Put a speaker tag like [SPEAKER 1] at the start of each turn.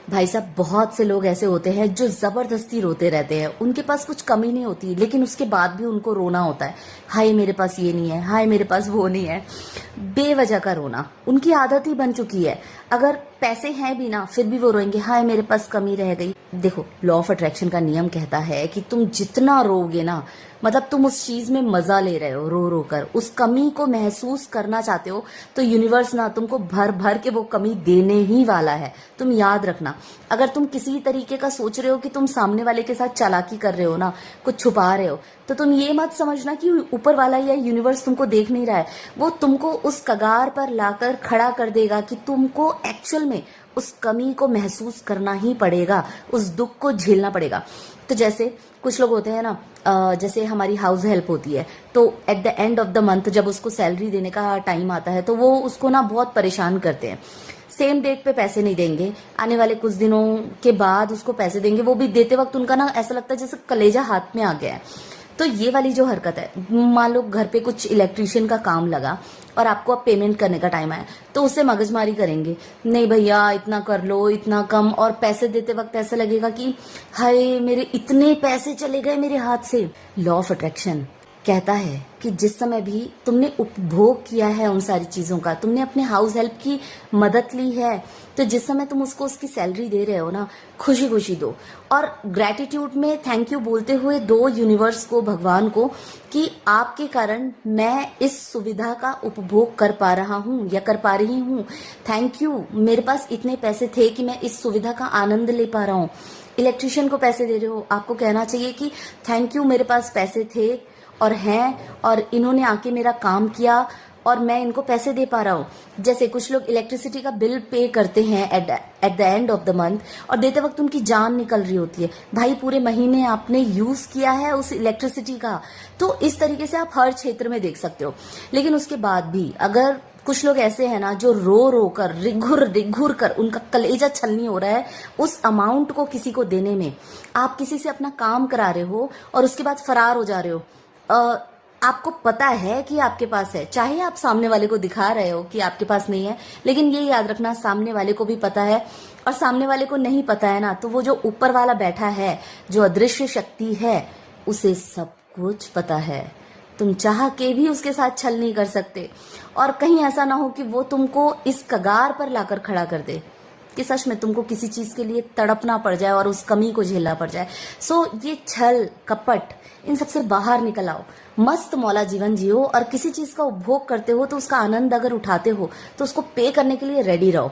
[SPEAKER 1] भाई साहब, बहुत से लोग ऐसे होते हैं जो जबरदस्ती रोते रहते हैं। उनके पास कुछ कमी नहीं होती, लेकिन उसके बाद भी उनको रोना होता है। हाय मेरे पास ये नहीं है, हाय मेरे पास वो नहीं है। बेवजह का रोना उनकी आदत ही बन चुकी है। अगर पैसे हैं भी ना, फिर भी वो रोएंगे, हाय मेरे पास कमी रह गई। देखो, लॉ ऑफ अट्रैक्शन का नियम कहता है कि तुम जितना रोगे ना, मतलब तुम उस चीज में मजा ले रहे हो, रो रो कर उस कमी को महसूस करना चाहते हो, तो यूनिवर्स ना तुमको भर भर के वो कमी देने ही वाला है। तुम याद रखना, अगर तुम किसी तरीके का सोच रहे हो कि तुम सामने वाले के साथ चालाकी कर रहे हो ना, कुछ छुपा रहे हो, तो तुम ये मत समझना कि ऊपर वाला या यूनिवर्स तुमको देख नहीं रहा है। वो तुमको उस कगार पर लाकर खड़ा कर देगा कि तुमको एक्चुअल में उस कमी को महसूस करना ही पड़ेगा, उस दुख को झेलना पड़ेगा। तो जैसे कुछ लोग होते हैं ना, जैसे हमारी हाउस हेल्प होती है, तो at the end of the month जब उसको सैलरी देने का टाइम आता है, तो वो उसको ना बहुत परेशान करते हैं। सेम डेट पे पैसे नहीं देंगे, आने वाले कुछ दिनों के बाद उसको पैसे देंगे। वो भी देते वक्त उनका ना ऐसा लगता है जैसे कलेजा हाथ में आ गया है। तो ये वाली जो हरकत है, मान लो घर पे कुछ इलेक्ट्रिशियन का काम लगा और आपको अब पेमेंट करने का टाइम आया, तो उससे मगजमारी करेंगे, नहीं भैया इतना कर लो, इतना कम। और पैसे देते वक्त ऐसा लगेगा कि हाय मेरे इतने पैसे चले गए मेरे हाथ से। लॉ ऑफ अट्रैक्शन कहता है कि जिस समय भी तुमने उपभोग किया है उन सारी चीजों का, तुमने अपने हाउस हेल्प की मदद ली है, तो जिस समय तुम उसको उसकी सैलरी दे रहे हो ना, खुशी खुशी दो। और ग्रेटिट्यूड में थैंक यू बोलते हुए दो यूनिवर्स को, भगवान को, कि आपके कारण मैं इस सुविधा का उपभोग कर पा रहा हूँ या कर पा रही हूँ। थैंक यू, मेरे पास इतने पैसे थे कि मैं इस सुविधा का आनंद ले पा रहा हूँ। इलेक्ट्रिशियन को पैसे दे रहे हो, आपको कहना चाहिए कि थैंक यू, मेरे पास पैसे थे और हैं, और इन्होंने आके मेरा काम किया और मैं इनको पैसे दे पा रहा हूँ। जैसे कुछ लोग इलेक्ट्रिसिटी का बिल पे करते हैं at the end of the month, और देते वक्त उनकी जान निकल रही होती है। भाई पूरे महीने आपने यूज किया है उस इलेक्ट्रिसिटी का। तो इस तरीके से आप हर क्षेत्र में देख सकते हो। लेकिन उसके बाद भी अगर कुछ लोग ऐसे हैं ना जो रो रो कर, रिघुर रिघुर कर, उनका कलेजा छलनी हो रहा है उस अमाउंट को किसी को देने में। आप किसी से अपना काम करा रहे हो और उसके बाद फरार हो जा रहे हो। आपको पता है कि आपके पास है, चाहे आप सामने वाले को दिखा रहे हो कि आपके पास नहीं है, लेकिन ये याद रखना सामने वाले को भी पता है। और सामने वाले को नहीं पता है ना, तो वो जो ऊपर वाला बैठा है, जो अदृश्य शक्ति है, उसे सब कुछ पता है। तुम चाह के भी उसके साथ छल नहीं कर सकते। और कहीं ऐसा ना हो कि वो तुमको इस कगार पर लाकर खड़ा कर दे कि सच में तुमको किसी चीज के लिए तड़पना पड़ जाए और उस कमी को झेलना पड़ जाए। सो ये छल कपट, इन सबसे बाहर निकल आओ, मस्त मौला जीवन जियो। और किसी चीज का उपभोग करते हो तो उसका आनंद अगर उठाते हो तो उसको पे करने के लिए रेडी रहो।